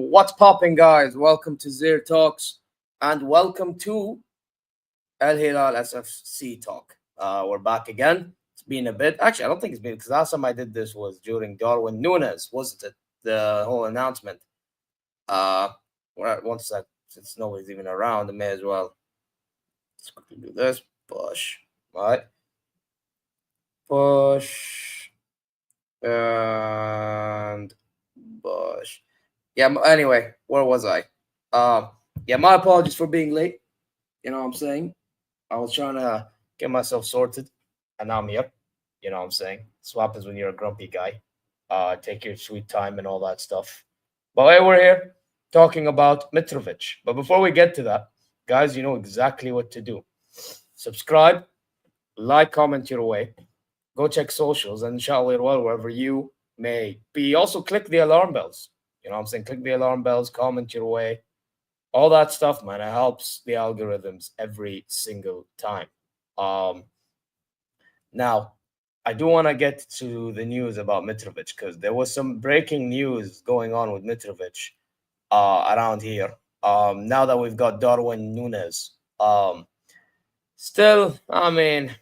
What's popping, guys? Welcome to ZeerTalks and welcome to Hilal Sfc talk. We're back again. It's been a bit. Actually, I don't think it's been, because last time I did this was during Darwin Núñez, wasn't it? The whole announcement. Once that, since nobody's even around, I may as well. Let's quickly do this. Push. Right. Push. And push. Yeah, anyway, where was I? Yeah, my apologies for being late. You know what I'm saying? I was trying to get myself sorted, and now I'm here. You know what I'm saying? That's what happens when you're a grumpy guy. Take your sweet time and all that stuff. But hey, we're here talking about Mitrovic. But before we get to that, guys, you know exactly what to do. Subscribe, like, comment your way. Go check socials, and inshallah, well, wherever you may be. Also, click the alarm bells. You know what I'm saying? Click the alarm bells, comment your way. All that stuff, man, it helps the algorithms every single time. Now, I do want to get to the news about Mitrovic, because there was some breaking news going on with Mitrovic around here. Now that we've got Darwin Núñez. Still, I mean,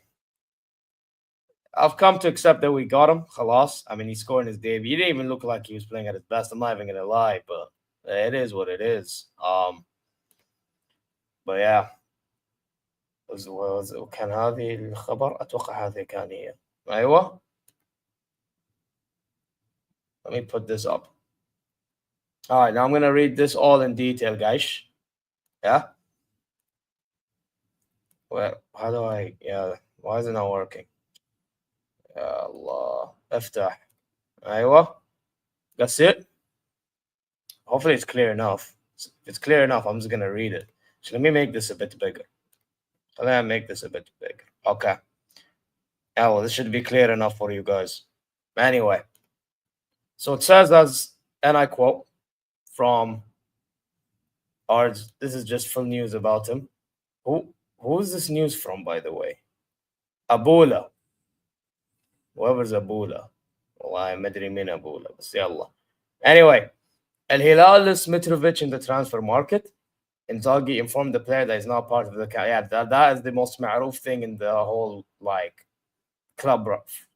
I've come to accept that we got him. Khalas. I mean, he scored in his debut. He didn't even look like he was playing at his best. I'm not even going to lie, but it is what it is. But yeah. كان هذه الخبر أتوقع هذه كان هي. أيوة. Let me put this up. All right, now I'm going to read this all in detail, guys. Yeah? Well, how do I... Yeah, why is it not working? يا الله افتح ايوه that's it. Hopefully it's clear enough. If it's clear enough, I'm just gonna read it. So let me make this a bit bigger. Okay. Yeah, well, this should be clear enough for you guys. Anyway, so it says, as, and I quote from ours, this is just full news about him. Who is this news from, by the way? Abula. Whoever's Abula. والله ما أدري مين أبولا بس يلا. Anyway, Hilal lists Mitrovic in the transfer market. Inzaghi informed the player that he's not part of the... Yeah, that is the most ma'roof thing in the whole, like, club,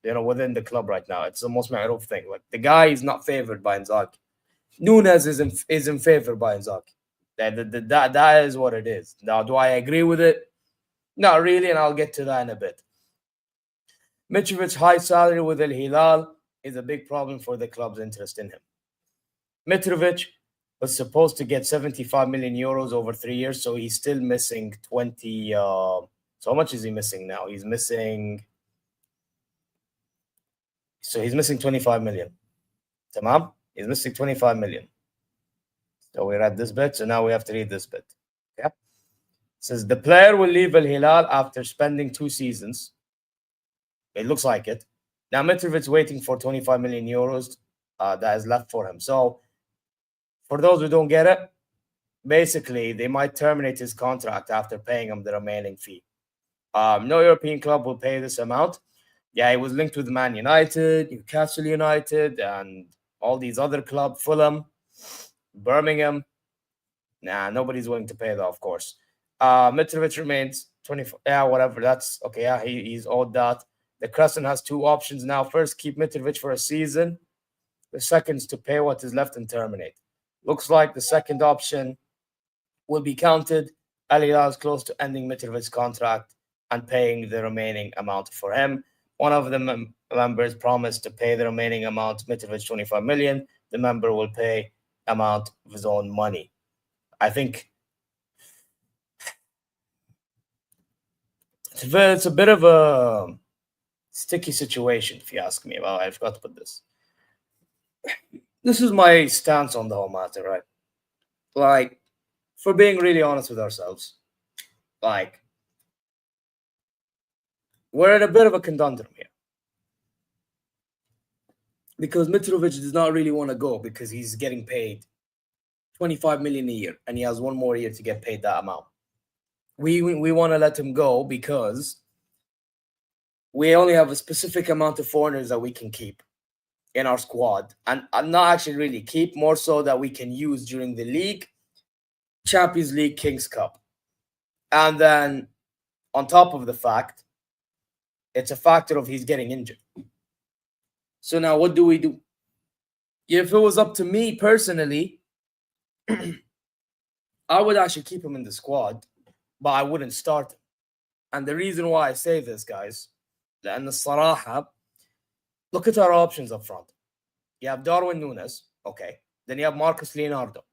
you know, within the club right now. It's the most ma'roof thing. Like, the guy is not favored by Inzaghi. Núñez is in favor by Inzaghi. That is what it is. Now, do I agree with it? Not really, and I'll get to that in a bit. Mitrovic's high salary with Al Hilal is a big problem for the club's interest in him. Mitrovic was supposed to get 75 million euros over 3 years, so he's still missing 20. So how much is he missing now? He's missing 25 million. Tamam? He's missing 25 million. So we read this bit, so now we have to read this bit. Okay? It says the player will leave Al Hilal after spending 2 seasons. It looks like it. Now Mitrovic waiting for 25 million euros that is left for him. So for those who don't get it, basically they might terminate his contract after paying him the remaining fee. No European club will pay this amount. Yeah, he was linked with Man United, Newcastle United, and all these other clubs, Fulham, Birmingham. Nah, nobody's willing to pay that, of course. Mitrovic remains 24. Yeah, whatever. That's okay. Yeah, he's owed that. The Crescent has 2 options now. First, keep Mitrovic for a season. The second is to pay what is left and terminate. Looks like the second option will be counted. Al Hilal is close to ending Mitrovic's contract and paying the remaining amount for him. One of the members promised to pay the remaining amount, Mitrovic 25 million. The member will pay amount of his own money. I think it's a bit of a sticky situation, if you ask me. Well, I forgot to put this. This is my stance on the whole matter, right? Like, for being really honest with ourselves, like, we're in a bit of a conundrum here. Because Mitrovic does not really want to go because he's getting paid 25 million a year and he has 1 more year to get paid that amount. We want to let him go because we only have a specific amount of foreigners that we can keep in our squad, and not actually really keep, more so that we can use during the league, Champions League, Kings Cup. And then on top of the fact, it's a factor of he's getting injured. So now what do we do? If it was up to me personally, I would actually keep him in the squad, but I wouldn't start him. And the reason why I say this, guys, لأن الصراحة, look at our options up front. You have Darwin Núñez, okay. Then you have Marcus Leonardo.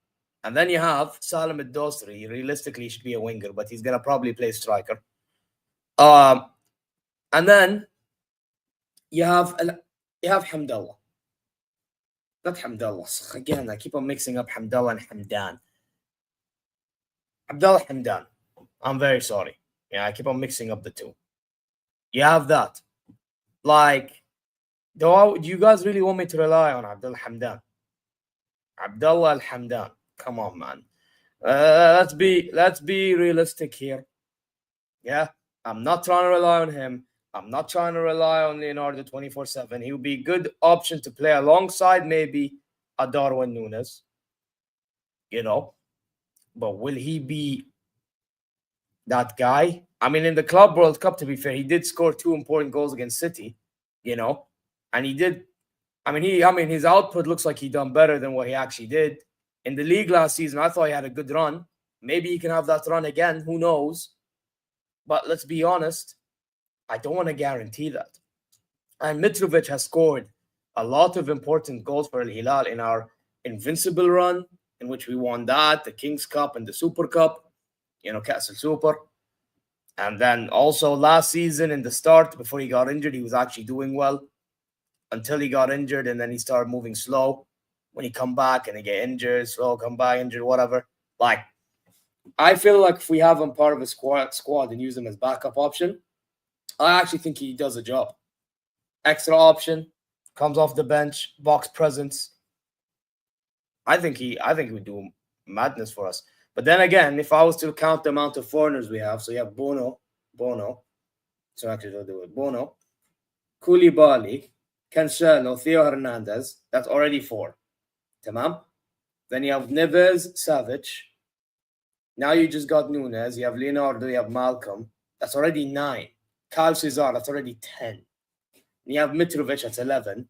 And then you have Salim Al-Dosri. Realistically, he should be a winger, but he's going to probably play striker. And then you have Hamdallah. Not Hamdallah. Again, I keep on mixing up Hamdallah and Hamdan. Abdallah Hamdan. I'm very sorry. Yeah, I keep on mixing up the two. You have that. Like, do you guys really want me to rely on Abdullah Hamdan? Abdullah Al-Hamdan. Come on, man. Let's be realistic here. Yeah, I'm not trying to rely on him. I'm not trying to rely on Leonardo 24/7. He would be a good option to play alongside maybe a Darwin Núñez. You know, but will he be that guy? I mean, in the Club World Cup, to be fair, he did score 2 important goals against City. You know, and he did. I mean, his output looks like he done better than what he actually did in the league last season. I thought he had a good run. Maybe he can have that run again. Who knows? But let's be honest, I don't want to guarantee that. And Mitrovic has scored a lot of important goals for Al Hilal in our invincible run, in which we won that, the Kings Cup and the Super Cup, you know, Castle Super. And then also last season in the start, before he got injured, he was actually doing well until he got injured, and then he started moving slow. When he come back and he get injured, slow, come back, injured, whatever. Like, I feel like if we have him part of a squad and use him as backup option, I actually think he does a job. Extra option, comes off the bench, box presence. I think he would do madness for us. But then again, if I was to count the amount of foreigners we have, so you have Bono. So actually, don't do it. Bono, Koulibaly, Cancelo, Theo Hernandez. That's already 4. Tamam? Then you have Neves, Savic. Now you just got Núñez. You have Leonardo. You have Malcolm. That's already 9. Kyle Cesar. That's already 10. And you have Mitrovic. That's 11.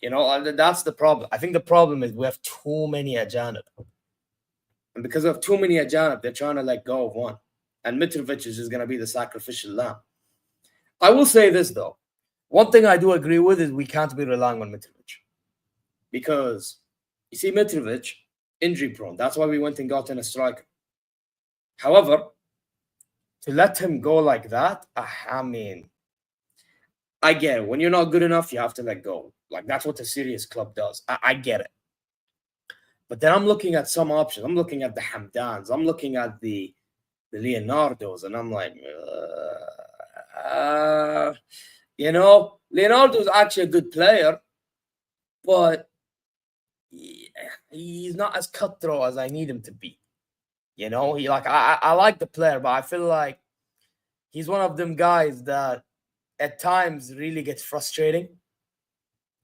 You know, that's the problem. I think the problem is we have too many Ajanib. And because we have too many Ajanib, they're trying to let go of one. and Mitrovic is just going to be the sacrificial lamb. I will say this, though. One thing I do agree with is we can't be relying on Mitrovic. Because, you see, Mitrovic, injury prone. That's why we went and got in a striker. However, to let him go like that, I mean, I get it. When you're not good enough, you have to let go. Like, that's what a serious club does. I get it. But then I'm looking at some options. I'm looking at the Hamdans. I'm looking at the Leonardos, and I'm like, you know, Leonardo's actually a good player, but he's not as cutthroat as I need him to be. You know, I like the player, but I feel like he's one of them guys that at times really gets frustrating.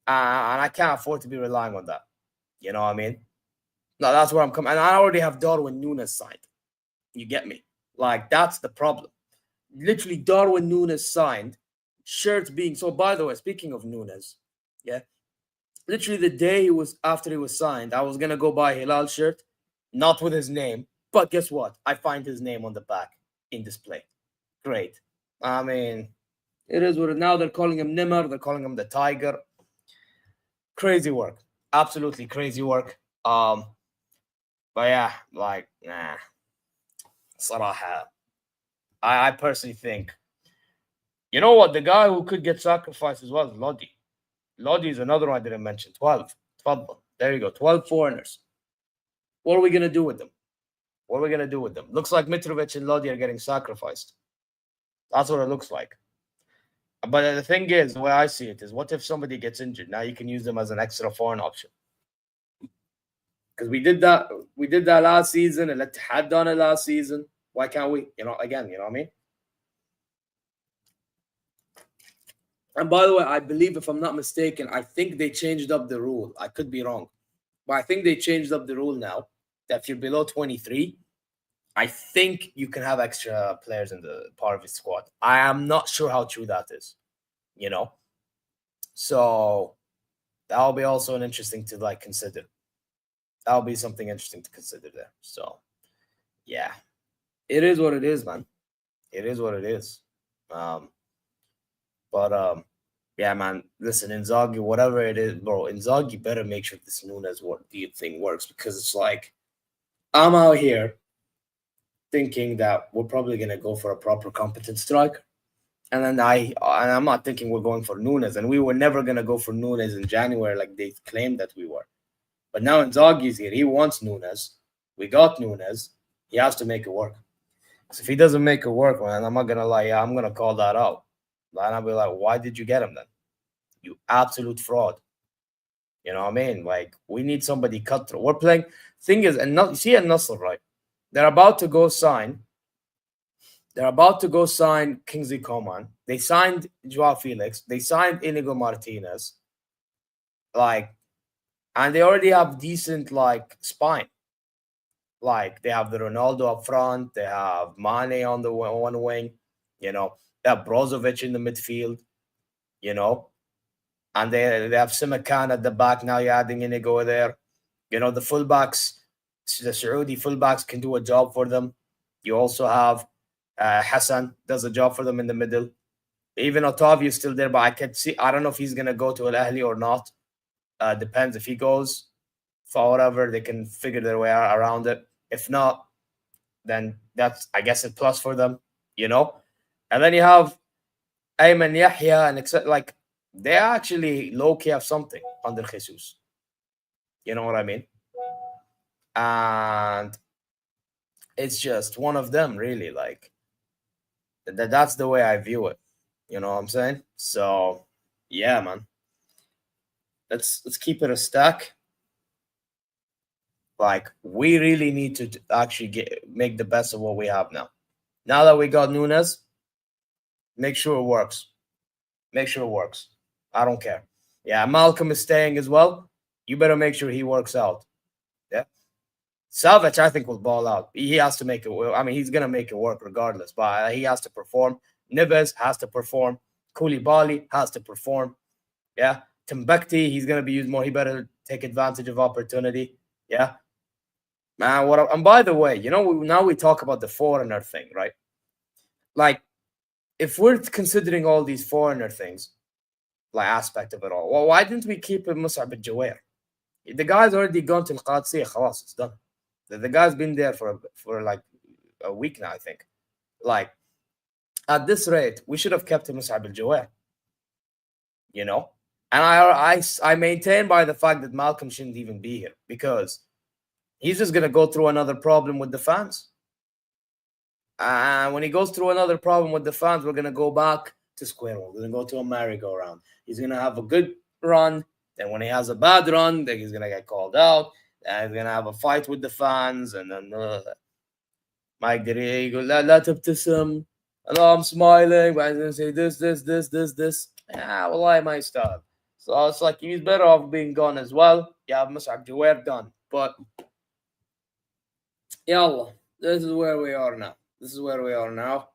And I can't afford to be relying on that. You know what I mean? No, that's where I'm coming. And I already have Darwin Núñez signed. You get me? Like, that's the problem. Literally, Darwin Núñez signed, shirts being... So, by the way, speaking of Núñez, yeah, literally the day after he was signed, I was going to go buy Hilal shirt, not with his name. But guess what? I find his name on the back in display. Great. I mean, it is what it is. Now they're calling him Nimar. They're calling him the Tiger. Crazy work. Absolutely crazy work. But yeah, like, nah. Saraha. I personally think, you know what? The guy who could get sacrificed as well is Lodi. Lodi is another one I didn't mention. 12. There you go. 12 foreigners. What are we going to do with them? What are we going to do with them? Looks like Mitrovic and Lodi are getting sacrificed. That's what it looks like. But the thing is, the way I see it is, what if somebody gets injured? Now you can use them as an extra foreign option. Because we did that last season, and had done it last season. Why can't we? You know, again, you know what I mean? And by the way, I believe, if I'm not mistaken, I think they changed up the rule. I could be wrong. But I think they changed up the rule now that if you're below 23, I think you can have extra players in the part of his squad. I am not sure how true that is, you know? So that'll be also an interesting to like consider. That'll be something interesting to consider there. So yeah, it is what it is, man. It is what it is. Yeah, man, listen, Inzaghi, whatever it is, bro, Inzaghi better make sure this Núñez thing works, because it's like, I'm out here thinking that we're probably going to go for a proper competent striker. And then I'm not thinking we're going for Núñez, and we were never going to go for Núñez in January like they claimed that we were. But now Inzaghi's here. He wants Núñez. We got Núñez. He has to make it work. So if he doesn't make it work, man, I'm not going to lie. Yeah, I'm going to call that out. And I'll be like, why did you get him then? You absolute fraud. You know what I mean? Like, we need somebody cutthroat. We're playing. Thing is, and you see at Nasr, right? They're about to go sign Kingsley Coman. They signed Joao Felix. They signed Inigo Martinez. Like, and they already have decent, like, spine. Like, they have the Ronaldo up front. They have Mane on the one wing. You know, they have Brozovic in the midfield. You know, and they have Simakan at the back. Now you're adding Inigo there. You know, the fullbacks, the Saudi fullbacks can do a job for them. You also have Hassan does a job for them in the middle. Even Otavio is still there, but I don't know if he's going to go to Al Ahly or not. Depends. If he goes for whatever, they can figure their way around it. If not, then that's, I guess, a plus for them, you know. And then you have Ayman Yahya, and like, they actually low-key have something under Jesus. You know what I mean? And it's just one of them, really. Like, that's the way I view it. You know what I'm saying? So, yeah, man. Let's keep it a stack. Like, we really need to actually make the best of what we have now. Now that we got Núñez, make sure it works. Make sure it works. I don't care. Yeah, Malcolm is staying as well. You better make sure he works out. Yeah. Savic, I think, will ball out. He has to make it work. I mean, he's going to make it work regardless, but he has to perform. Neves has to perform. Koulibaly has to perform. Yeah. Timbuktu, he's going to be used more. He better take advantage of opportunity. Yeah. Man, and by the way, you know, now we talk about the foreigner thing, right? like, if we're considering all these foreigner things, like aspect of it all, well, why didn't we keep Mus'ab al-Jawair? The guy's already gone to Al-Qadisiyah, خلاص, it's done. The guy's been there for like a week now, I think. Like, at this rate, we should have kept Mus'ab al-Jawair. You know? And I maintain by the fact that Malcolm shouldn't even be here, because he's just going to go through another problem with the fans. And when he goes through another problem with the fans, we're going to go back to square one. We're going to go to a merry-go-round. He's going to have a good run. Then when he has a bad run, then he's going to get called out. And he's going to have a fight with the fans. And then Mike Dere goes, "La tabtasam." And I'm smiling. But I'm going to say this. Yeah, well, I might start. So it's like he's better off being gone as well. Yeah, Mus'ab Jawair done. But yallah, this is where we are now. This is where we are now.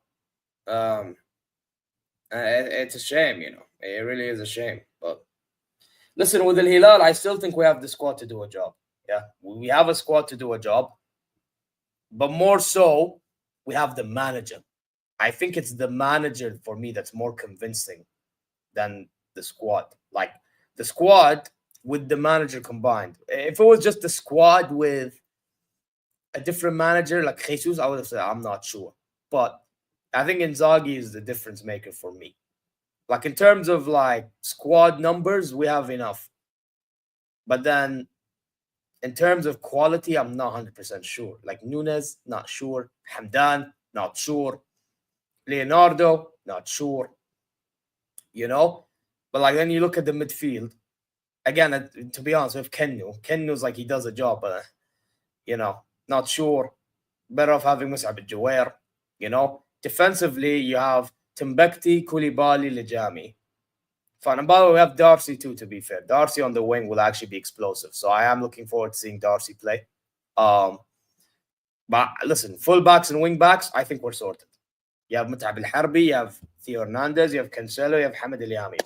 It's a shame, you know. It really is a shame. But listen, with Al Hilal, I still think we have the squad to do a job. Yeah, we have a squad to do a job. But more so, we have the manager. I think it's the manager for me that's more convincing than the squad. Like, the squad with the manager combined. If it was just the squad with a different manager like Jesus, I would have said I'm not sure. But I think Inzaghi is the difference maker for me. Like, in terms of like squad numbers, we have enough. But then in terms of quality, I'm not 100% sure. Like Nunes, not sure. Hamdan, not sure. Leonardo, not sure. You know? But like, then you look at the midfield. Again, to be honest, with Kennu's like, he does a job, but you know, not sure. Better off having Mus'ab al-Jawair. You know, defensively, you have Timbukti, Koulibaly, Lijami. Fine. And by the way, we have Darcy too, to be fair. Darcy on the wing will actually be explosive. So I am looking forward to seeing Darcy play. But listen, fullbacks and wingbacks, I think we're sorted. You have Mut'ab al-Harbi, you have Theo Hernandez, you have Cancelo, you have Hamad al-Yami.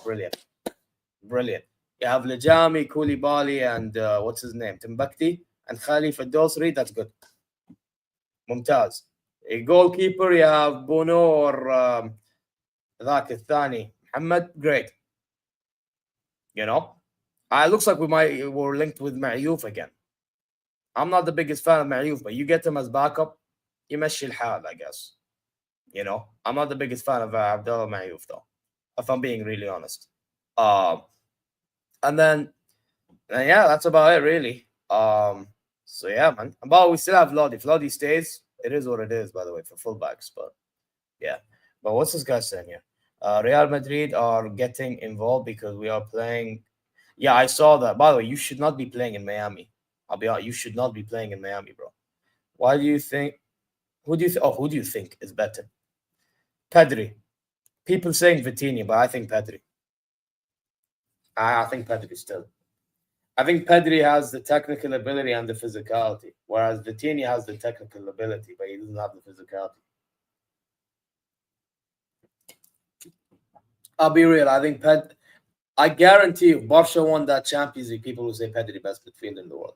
Brilliant. You have Lijami, Koulibaly, and what's his name? Timbukti and Khalifa Dosri. That's good. Mumtaz. A goalkeeper, you have Bono or ذاك الثاني Muhammad. Great. You know, it looks like we're linked with Ma'youf again. I'm not the biggest fan of Ma'youf, but you get him as backup, يمشي الحال, I guess. You know, I'm not the biggest fan of Abdullah Ma'youf, though, if I'm being really honest. And then yeah, that's about it, really. So yeah, man. But we still have Lodi. If Lodi stays, it is what it is, by the way, for fullbacks. But yeah. But what's this guy saying here? Real Madrid are getting involved because we are playing. Yeah, I saw that. By the way, you should not be playing in Miami. I'll be honest, you should not be playing in Miami, bro. Why do you think? Who do you think is better? Pedri. People saying Vitinha, but I think Pedri. I think Pedri still. I think Pedri has the technical ability and the physicality, whereas Vitinha has the technical ability, but he doesn't have the physicality. I'll be real. I think I guarantee you, Barca won that Champions League, people will say Pedri best midfielder in the world.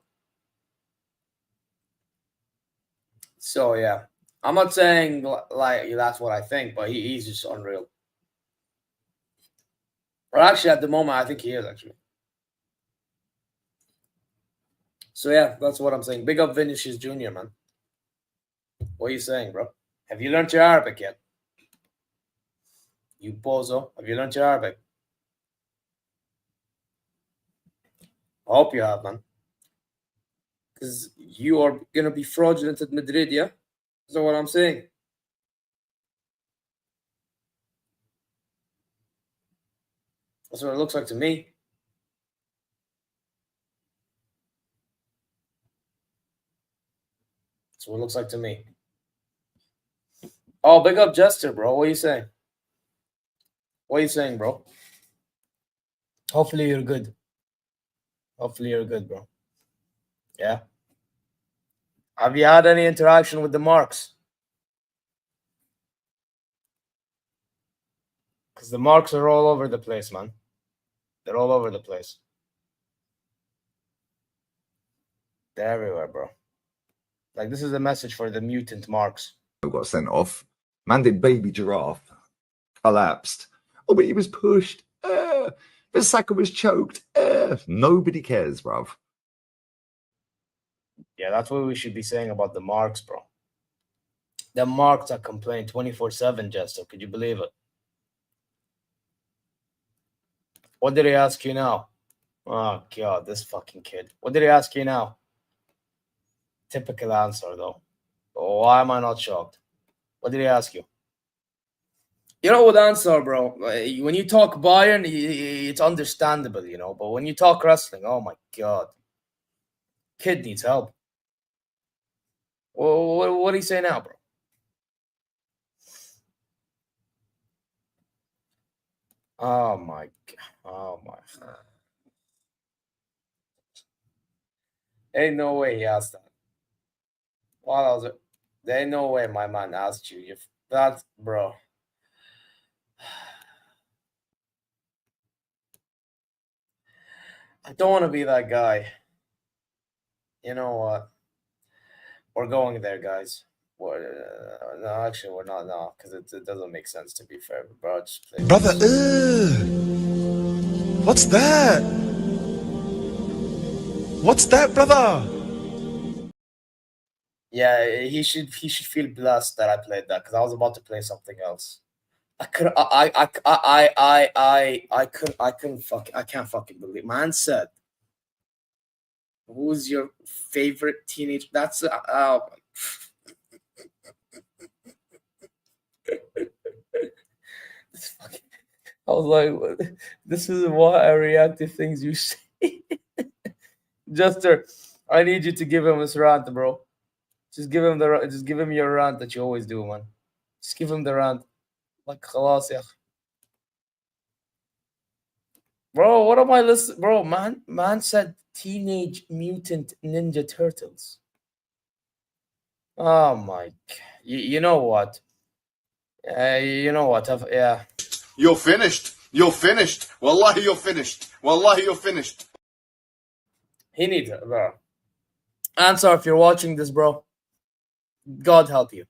So yeah, I'm not saying like that's what I think, but he's just unreal. Or actually, at the moment, I think he is actually. So yeah, that's what I'm saying. Big up Vinicius Jr., man. What are you saying, bro? Have you learned your Arabic yet? You bozo. Have you learned your Arabic? I hope you have, man. Because you are going to be fraudulent at Madrid, yeah? Is that what I'm saying? That's what it looks like to me. That's what it looks like to me. Oh, big up Jester, bro. What are you saying? What are you saying, bro? Hopefully you're good. Hopefully you're good, bro. Yeah. Have you had any interaction with the marks? Because the marks are all over the place, man. They're all over the place. They're everywhere, bro. Like, this is a message for the mutant marks. Got sent off. Man did baby giraffe. Collapsed. Oh, but he was pushed. Bissaka was choked. Nobody cares, bruv. Yeah, that's what we should be saying about the marks, bro. The marks are complaining 24/7, Jester. Could you believe it? What did he ask you now? Oh, God, this fucking kid. What did he ask you now? Typical answer, though. Oh, why am I not shocked? What did he ask you? You know what answer, bro? When you talk Bayern, it's understandable, you know. But when you talk wrestling, oh my God. Kid needs help. What do you say now, bro? Oh my God. Oh my God. Ain't no way he asked that. There ain't no way my man asked you. If that's, bro. I don't want to be that guy. You know what? We're going there, guys. No, actually, we're not now because it doesn't make sense, to be fair. But bro, just play. Brother, what's that? What's that, brother? Yeah, he should feel blessed that I played that because I was about to play something else. I can't fucking believe. Man said, "Who's your favorite teenage?" That's I was like, this is why I react to things you say. Jester, I need you to give him this rant, bro. Just give him your rant that you always do, man. Just give him the rant. Like, خلاص يا أخي. Bro, what am I listening? Bro, man said Teenage Mutant Ninja Turtles. Oh my, you know what? You know what? Yeah. You're finished. You're finished. Wallahi, you're finished. Wallahi, you're finished. He needs it, bro. Answer if you're watching this, bro. God help you.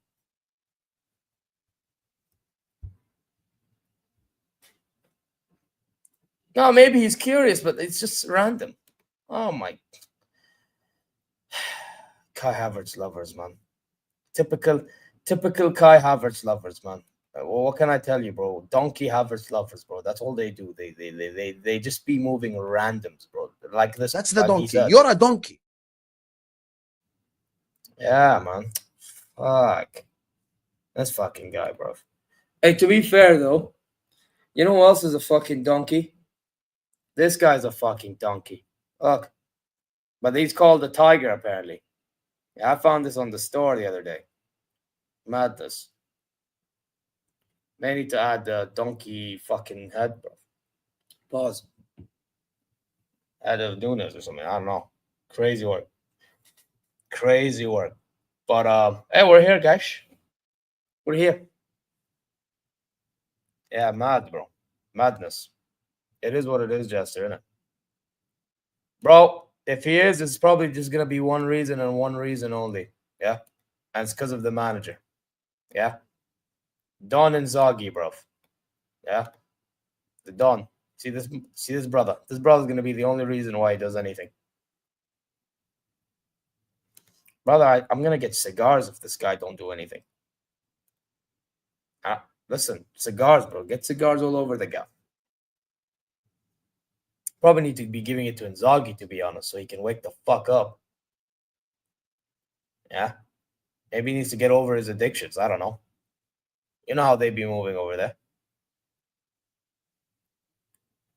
No, maybe he's curious, but it's just random. Oh my. Kai Havertz lovers, man. Typical Kai Havertz lovers, man. Well, what can I tell you, bro? Donkey Havertz lovers, bro. That's all they do. They just be moving randoms, bro. Like this. That's the donkey. You're a donkey. Yeah, man. Fuck. This fucking guy, bro. Hey, to be fair, though, you know who else is a fucking donkey? This guy's a fucking donkey. Look. But he's called a tiger, apparently. Yeah, I found this on the store the other day. Madness. They need to add the donkey fucking head, bro. Pause. Head of Nunes or something. I don't know. Crazy work. Crazy work. But hey, we're here, guys. We're here. Yeah, mad, bro. Madness. It is what it is, Jester, isn't it? Bro, if he is, it's probably just gonna be one reason and one reason only. Yeah. And it's because of the manager. Yeah. Don Inzaghi, bro. Yeah. The Don. See this brother. This brother's gonna be the only reason why he does anything. Brother, I'm gonna get cigars if this guy don't do anything. Listen, cigars, bro. Get cigars all over the gap. Probably need to be giving it to Inzaghi, to be honest, so he can wake the fuck up. Yeah. Maybe he needs to get over his addictions. I don't know. You know how they be moving over there.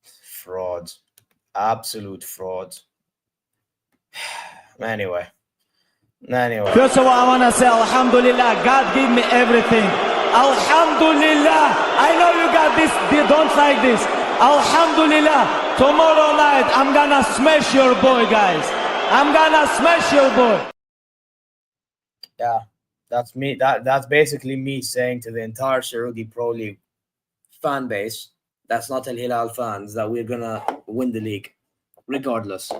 Frauds. Absolute frauds. Anyway. First of all, I want to say, Alhamdulillah, God gave me everything. Alhamdulillah. I know you got this, they don't like this. Alhamdulillah. Tomorrow night, I'm gonna smash your boy, guys. I'm gonna smash your boy. Yeah, that's me. That's basically me saying to the entire Saudi Pro League fan base, that's not Al Hilal fans, that we're gonna win the league, regardless.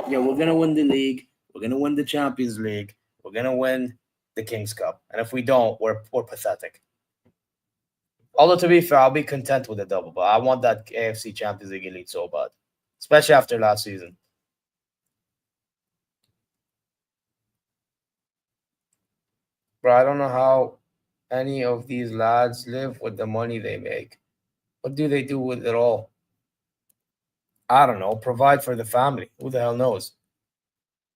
Yeah, we're gonna win the league. We're gonna win the Champions League. We're gonna win the King's Cup. And if we don't, we're pathetic. Although, to be fair, I'll be content with a double, but I want that AFC Champions League elite so bad, especially after last season. Bro, I don't know how any of these lads live with the money they make. What do they do with it all? I don't know. Provide for the family. Who the hell knows?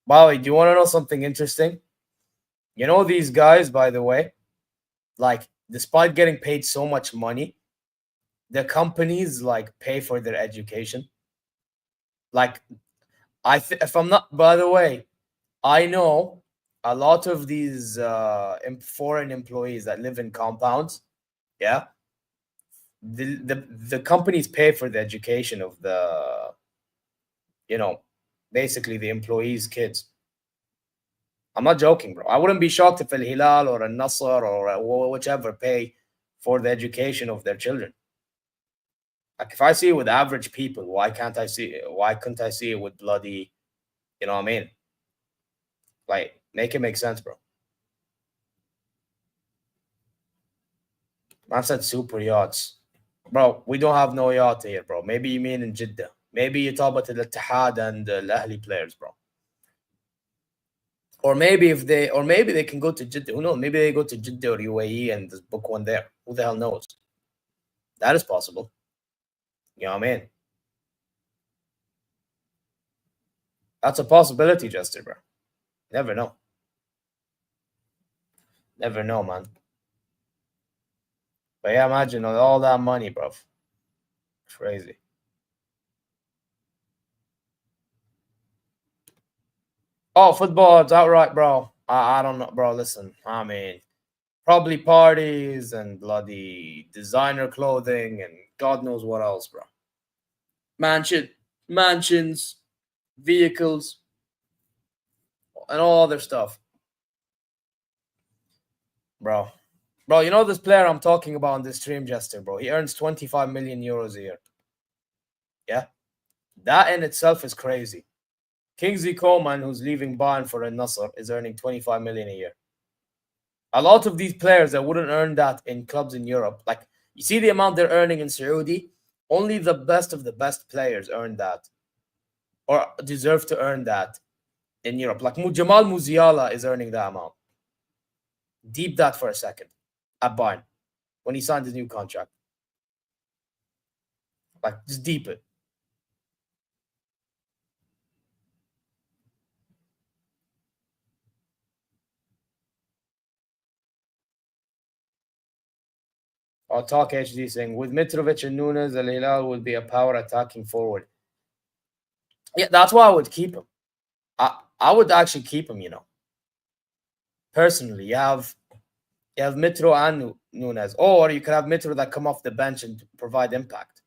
By the way, do you want to know something interesting? You know, these guys, by the way, like, despite getting paid so much money, the companies like pay for their education. Like, if I'm not, by the way, I know a lot of these foreign employees that live in compounds. Yeah, the companies pay for the education of the, basically the employees' kids. I'm not joking, bro. I wouldn't be shocked if Al Hilal or Al Nasr or whichever pay for the education of their children. Like, if I see it with average people, why couldn't I see it with bloody, you know what I mean? Like, make it make sense, bro. Man said super yachts. Bro, we don't have no yacht here, bro. Maybe you mean in Jeddah. Maybe you talk about the Ittihad and the Ahli players, bro. Or maybe they can go to Jeddah. Who knows? Maybe they go to Jeddah or UAE and just book one there. Who the hell knows? That is possible. You know what I mean? That's a possibility, Jester, bro. Never know. Never know, man. But yeah, imagine all that money, bro. Crazy. Oh, football, it's outright, bro. I don't know, bro. Listen, I mean, probably parties and bloody designer clothing and God knows what else, bro. Mansions, vehicles, and all other stuff. Bro, you know this player I'm talking about on this stream, Jester, bro? He earns 25 million euros a year. Yeah? That in itself is crazy. Kingsley Coman, who's leaving Bayern for Al Nassr, is earning 25 million a year. A lot of these players that wouldn't earn that in clubs in Europe, like, you see the amount they're earning in Saudi, only the best of the best players earn that or deserve to earn that in Europe. Like Jamal Musiala is earning that amount. Deep that for a second at Bayern when he signed his new contract. Like, just deep it. I'll talk HD saying, with Mitrovic and Nunes, Al Hilal will be a power attacking forward. Yeah, that's why I would keep him. I would actually keep him, Personally, you have Mitro and Nunes. Or you could have Mitro that come off the bench and provide impact.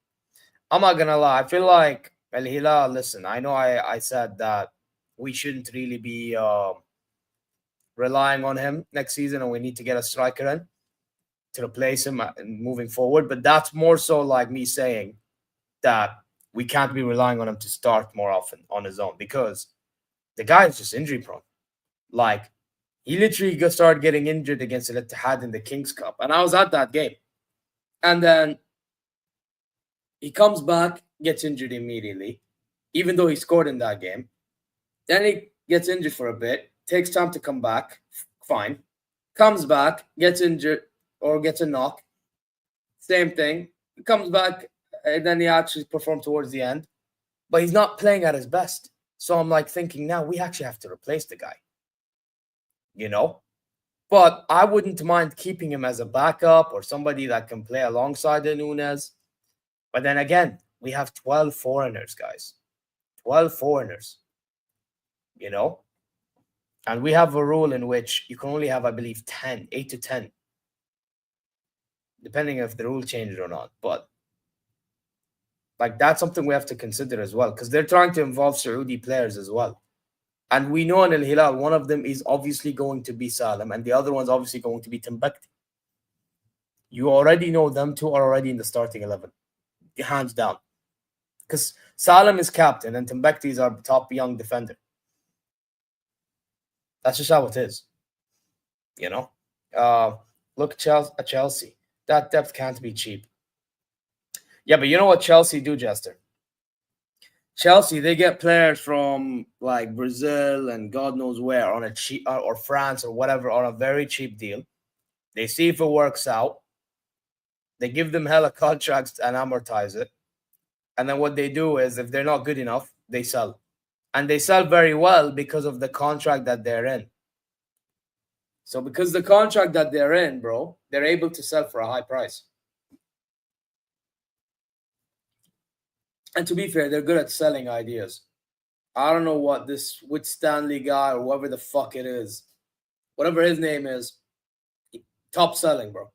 I'm not going to lie. I feel like Al Hilal, listen, I know I said that we shouldn't really be relying on him next season and we need to get a striker in to replace him moving forward. But that's more so like me saying that we can't be relying on him to start more often on his own because the guy is just injury prone. Like, he literally started getting injured against Al Ittihad in the Kings Cup. And I was at that game. And then he comes back, gets injured immediately, even though he scored in that game. Then he gets injured for a bit, takes time to come back, fine. Comes back, gets injured or gets a knock. Same thing. Comes back, and then he actually performed towards the end. But he's not playing at his best. So I'm like thinking now we actually have to replace the guy. But I wouldn't mind keeping him as a backup or somebody that can play alongside the Nunes. But then again, we have 12 foreigners, guys. 12 foreigners. And we have a rule in which you can only have, I believe, 8 to 10. Depending if the rule changed or not. But like, that's something we have to consider as well. Because they're trying to involve Saudi players as well. And we know in Al Hilal, one of them is obviously going to be Salam, and the other one's obviously going to be Timbuktu. You already know them two are already in the starting 11, hands down. Because Salam is captain, and Timbuktu is our top young defender. That's just how it is. Look at Chelsea. That depth can't be cheap. Yeah, but you know what Chelsea do, Jester? Chelsea, they get players from like Brazil and God knows where on a cheap, or France or whatever, on a very cheap deal. They see if it works out. They give them hella contracts and amortize it. And then what they do is, if they're not good enough, they sell. And they sell very well because of the contract that they're in. So because the contract that they're in, bro, they're able to sell for a high price. And to be fair, they're good at selling ideas. I don't know what this with Stanley guy or whoever the fuck it is, whatever his name is, top selling, bro.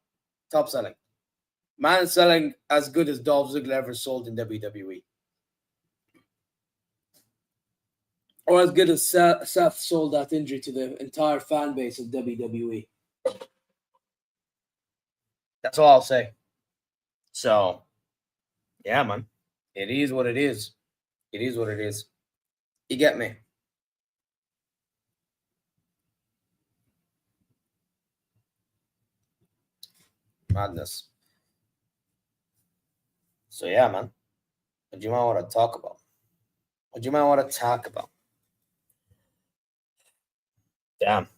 Top selling. Man is selling as good as Dolph Ziggler ever sold in WWE. Or as good as Seth sold that injury to the entire fan base of WWE. That's all I'll say. So, yeah, man. It is what it is. It is what it is. You get me? Madness. So, yeah, man. What do you might want to talk about? What do you might want to talk about? Damn.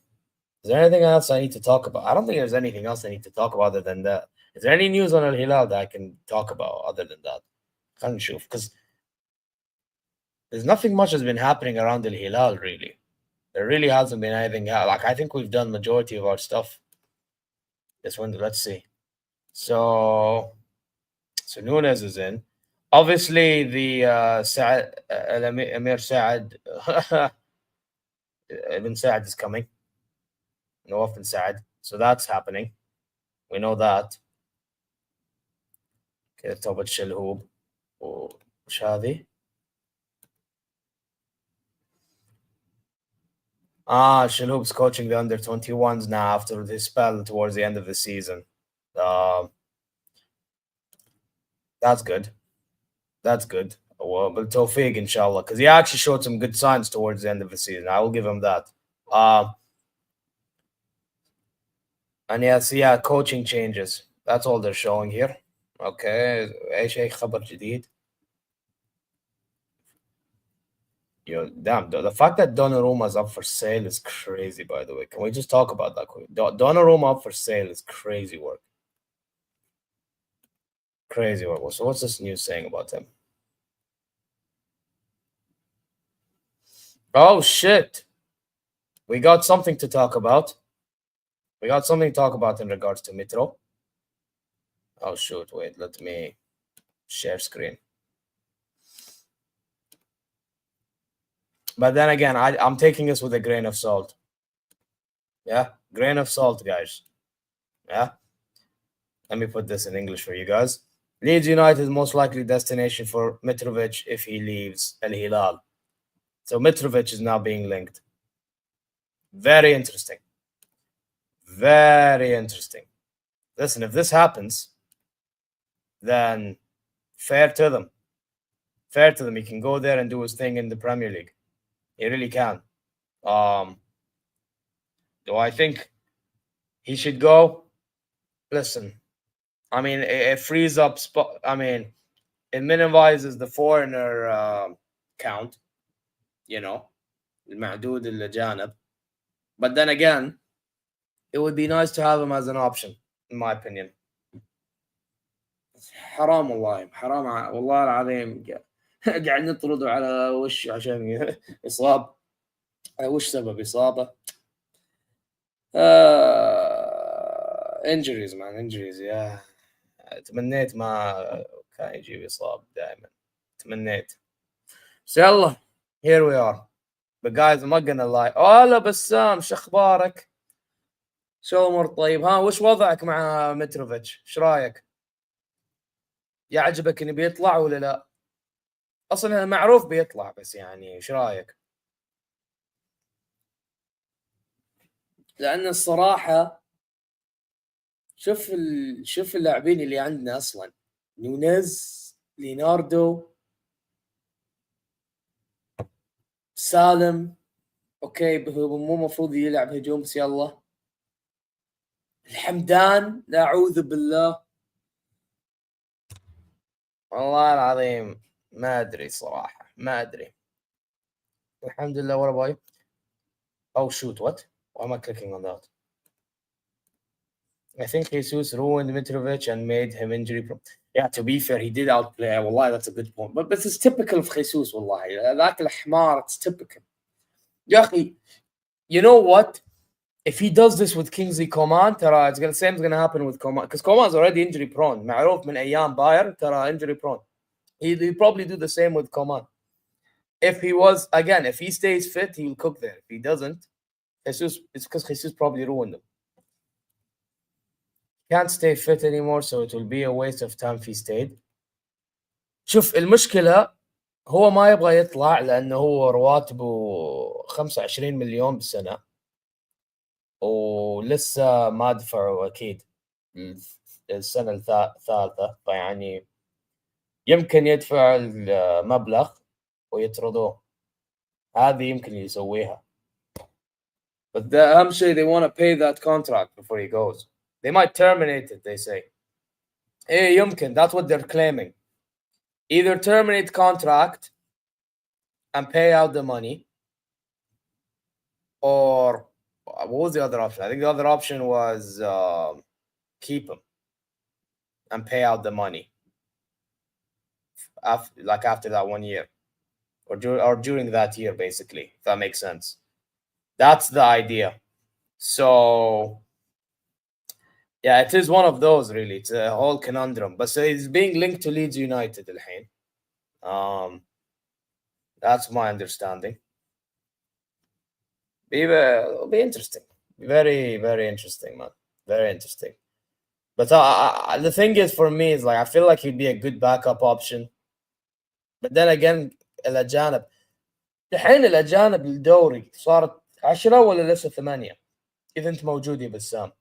Is there anything else I need to talk about? I don't think there's anything else I need to talk about other than that. Is there any news on Al Hilal that I can talk about other than that? Can't show, because there's nothing much has been happening around Al Hilal, really. There really hasn't been anything. Like, I think we've done majority of our stuff this window. Let's see. So Nunes is in. Obviously, the Amir Saad Ibn Saad is coming. Nawaf bin Saad. So that's happening. We know that. كده توبة شلهوب وش هذه؟ Shilhoub's coaching the under 21s now after his spell towards the end of the season. That's good. That's good. Well, but Tawfiq, inshallah, because he actually showed some good signs towards the end of the season. I will give him that. And yes, yeah, coaching changes. That's all they're showing here. Okay. ايش هيك خبر جديد؟ Yo, damn, the fact that Donnarumma is up for sale is crazy, by the way. Can we just talk about that quick? Donnarumma up for sale is crazy work. Crazy work. So what's this news saying about him? Oh, shit. We got something to talk about. We got something to talk about in regards to Mitro. Oh, shoot. Wait, let me share screen. But then again, I'm taking this with a grain of salt. Yeah, grain of salt, guys. Yeah. Let me put this in English for you guys. Leeds United is most likely destination for Mitrovic if he leaves Al Hilal. So Mitrovic is now being linked. Very interesting. Very interesting. Listen, if this happens, then fair to them. Fair to them. He can go there and do his thing in the Premier League. He really can. Do I think he should go? Listen, I mean, it frees up spot. I mean, it minimizes the foreigner count, you know, المعدود الجانب. But then again, it would be nice to have him as an option, in my opinion. حرام والله حرام والله العظيم قاعد نطرده على وش عشان إصاب. وش سبب إصابة؟ injuries man, injuries. Yeah. تمنيت ما كان يجيب إصابة دائما. تمنيت. So يلا, here we are. But guys, I'm not gonna lie. هلا بسام, شو أخبارك؟ شو الأمور طيب؟ ها وش وضعك مع متروفيتش؟ إيش رأيك؟ يعجبك إنه بيطلع ولا لا؟ أصلاً معروف بيطلع, بس يعني إيش رأيك؟ لأن الصراحة شوف اللاعبين اللي عندنا أصلاً. نونيز, ليناردو, سالم. أوكي, هو مو مفروض يلعب هجوم, بس يلا. الحمدان, لا أعوذ بالله. والله العظيم ما ادري صراحه، ما ادري. الحمد لله. What about you? Oh shoot, what? Why am I clicking on that? I think Jesus ruined Mitrovic and made him injury prone. Yeah, to be fair, he did outplay. Wallahi, that's a good point. But it's typical of Jesus, wallahi. ذاك الحمار, it's typical. يا أخي, you know what? If he does this with Kingsley Coman, ترى it's gonna same is gonna happen with Coman, because Coman's already injury prone. معروف من أيام باير ترى injury prone. He'll probably do the same with Coman. If he was, again, if he stays fit, he'll cook there. If he doesn't, Jesus, it's because Jesus probably ruined him. Can't stay fit anymore, so it will be a waste of time if he stayed. شوف المشكلة هو ما يبغى يطلع لأنه هو رواتبه 25 مليون بالسنة ولسه ما دفعوا أكيد السنة الثالثة، فيعني يمكن يدفع المبلغ ويطردوه. هذه يمكن يسويها. But أهم شيء they want to pay that contract before he goes. They might terminate it, they say. إيه يمكن, that's what they're claiming. Either terminate contract and pay out the money, or what was the other option? I think the other option was keep him and pay out the money after that 1 year, or during that year, basically, if that makes sense. That's the idea. So yeah, it is one of those, really. It's a whole conundrum. But so it's being linked to Leeds United الحين. That's my understanding. It'll be interesting. Very, very interesting, man. Very interesting. But the thing is, for me, is like I feel like he'd be a good backup option. But then again, الأجانب الحين الأجانب الدوري صارت 10 ولا لسه 8 إذا أنت موجود يا بسام.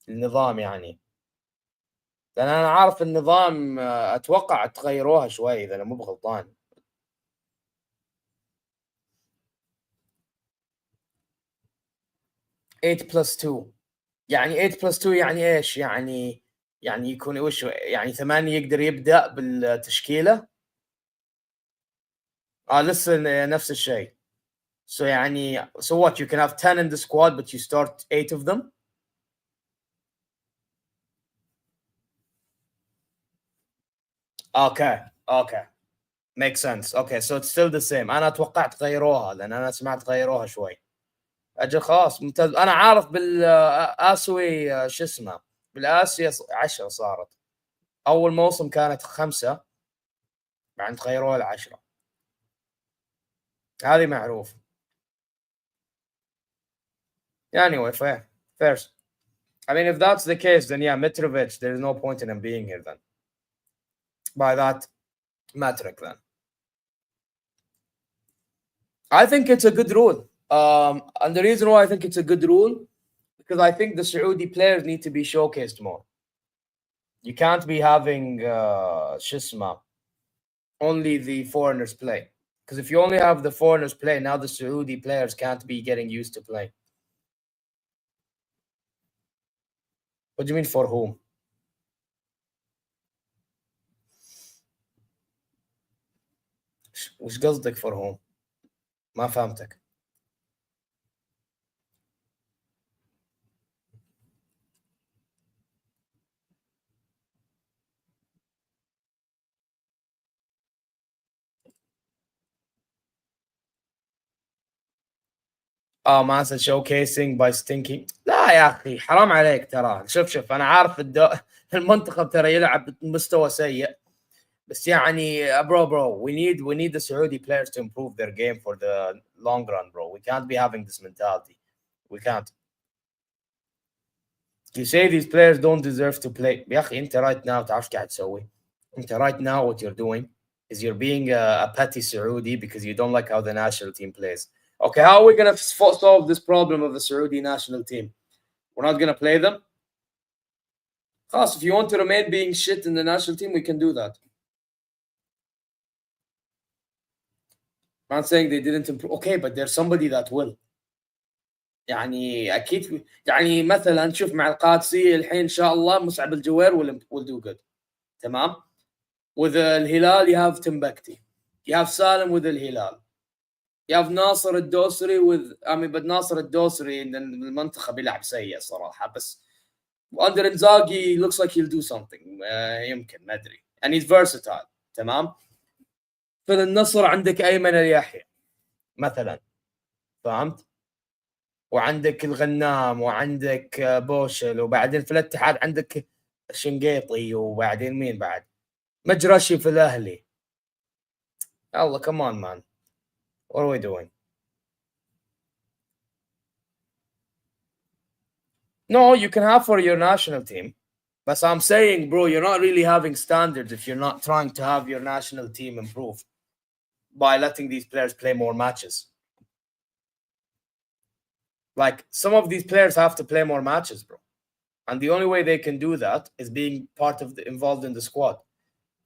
النظام يعني، لأن أنا عارف النظام أتوقع تغيروها شوي إذا أنا مو بغلطان. eight plus two يعني 8 plus 2 يعني إيش؟ يعني يكون وش يعني 8 يقدر يبدأ بالتشكيلة. لسه نفس الشيء. So يعني so what, you can have 10 in the squad but you start 8 of them. Okay, makes sense. Okay, so it's still the same. أنا توقعت غيروها لأن أنا سمعت غيروها شوي. أجل خلاص ممتاز. أنا عارف بالآسيوي شو اسمه، بالآسيا 10 صارت. أول موسم كانت 5 بعدين تغيروها ل10. هذه معروف. Anyway, fair. I mean, if that's the case, then yeah, Mitrovic, there's no point in him being here then. By that metric, then. I think it's a good rule. And the reason why I think it's a good rule, because I think the Saudi players need to be showcased more. You can't be having Shisma, only the foreigners play. Because if you only have the foreigners play, now the Saudi players can't be getting used to play. What do you mean for whom? وش قصدك for whom؟ ما فهمتك. ما showcasing by stinking. لا يا أخي حرام عليك ترى. شوف أنا عارف المنتخب ترى يلعب بمستوى سيء، بس يعني bro, we need the Saudi players to improve their game for the long run, bro. We can't be having this mentality. We can't. You say these players don't deserve to play. يا أخي أنت right now تعرف قاعد تسوي. أنت right now what you're doing is you're being a petty Saudi because you don't like how the national team plays. Okay, how are we going to solve this problem of the Saudi national team? We're not going to play them? Khas, if you want to remain being shit in the national team, we can do that. I'm not saying they didn't improve. Okay, but there's somebody that will. يعني أكيد يعني مثلا نشوف مع القادسية الحين إن شاء الله مصعب الجوير will do good. تمام؟ With Al Hilal, you have Timbuktu. You have Salim with Al Hilal. You have Nasser الدوسري with but Nasser الدوسري in المنطقة بيلعب سيء صراحة بس under Inzaghi looks like he'll do something يمكن ما أدري and he's versatile تمام. في النصر عندك أيمن اليحيى مثلا فهمت؟ وعندك الغنام وعندك بوشل وبعدين في الاتحاد عندك شنقيطي وبعدين مين بعد؟ مجرشي في الأهلي. يلا come on man. What are we doing? No, you can have for your national team. But I'm saying, bro, you're not really having standards if you're not trying to have your national team improve by letting these players play more matches. Like, some of these players have to play more matches, bro. And the only way they can do that is being part of involved in the squad.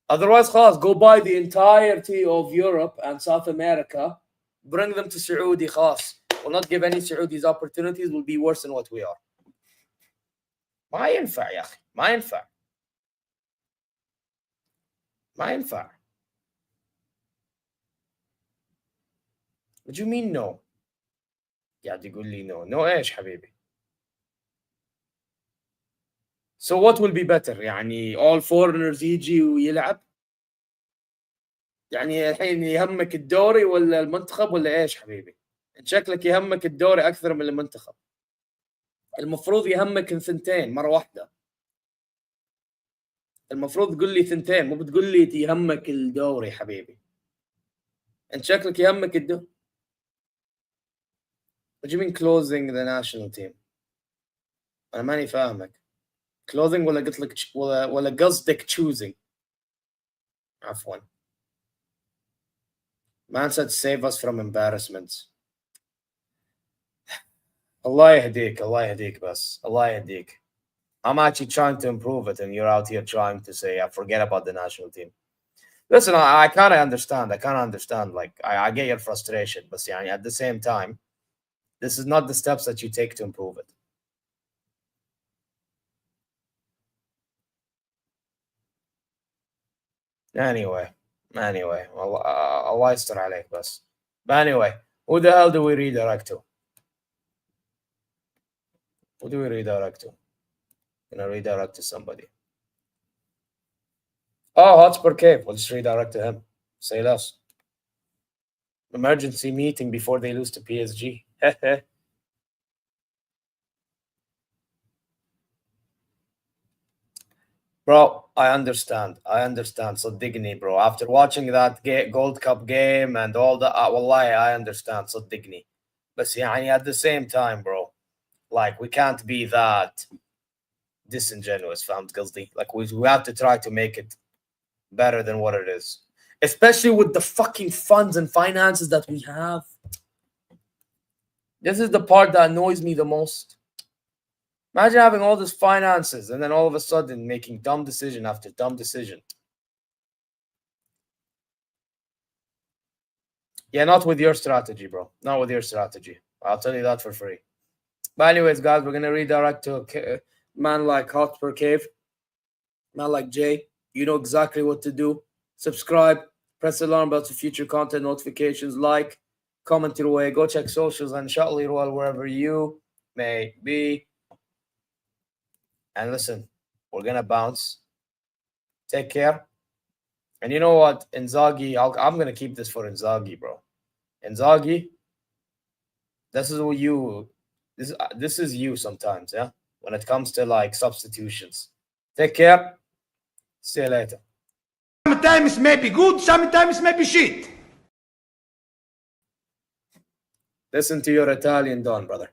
Otherwise, خلاص, go buy the entirety of Europe and South America, bring them to Saudi, خلاص. Will not give any Saudis opportunities, will be worse than what we are. ما ينفع يا أخي, ما ينفع. ما ينفع. What do you mean no? قاعد يقول لي no. No إيش حبيبي? So what will be better? يعني all foreigners يجي ويلعب؟ يعني الحين يهمك الدوري ولا المنتخب ولا إيش حبيبي؟ شكلك يهمك الدوري أكثر من المنتخب. المفروض يهمك ثنتين مرة واحدة. المفروض تقول لي ثنتين مو بتقول لي يهمك الدوري حبيبي. أنت شكلك يهمك الدوري. What do you mean closing the national team? أنا ماني فاهمك. Closing ولا قلت لك ولا قصدك choosing؟ عفوا. Man said save us from embarrassments. Allah yahdik, Allah yahdik بس. Allah yahdik. I'm actually trying to improve it and you're out here trying to say, forget about the national team. Listen, I kind of understand. Like, I get your frustration. But at the same time, this is not the steps that you take to improve it. Anyway, Allah yastar alayk bas. But anyway, who the hell do we redirect to? Who do we redirect to? I'm gonna redirect to somebody. Oh, Hotspur Cave. We'll just redirect to him. Say less. Emergency meeting before they lose to PSG. Bro, I understand. So digni, bro. After watching that Gold Cup game and all the wallahi, I understand. So digni. But at the same time, bro, like, we can't be that disingenuous, فهمت قصدي? Like, we have to try to make it better than what it is. Especially with the fucking funds and finances that we have. This is the part that annoys me the most. Imagine having all these finances and then all of a sudden making dumb decision after dumb decision. Yeah, not with your strategy, bro. Not with your strategy. I'll tell you that for free. But anyways, guys, we're going to redirect to a man like Hotspur Cave, man like Jay. You know exactly what to do. Subscribe, press the alarm bell for future content notifications, like, comment your way, go check socials, and inshallah wherever you may be. And listen, we're going to bounce. Take care. And you know what? Inzaghi, I'm going to keep this for Inzaghi, bro. Inzaghi, this is what you... This is you sometimes, yeah? When it comes to, like, substitutions. Take care. See you later. Sometimes maybe good, sometimes maybe shit. Listen to your Italian Don, brother.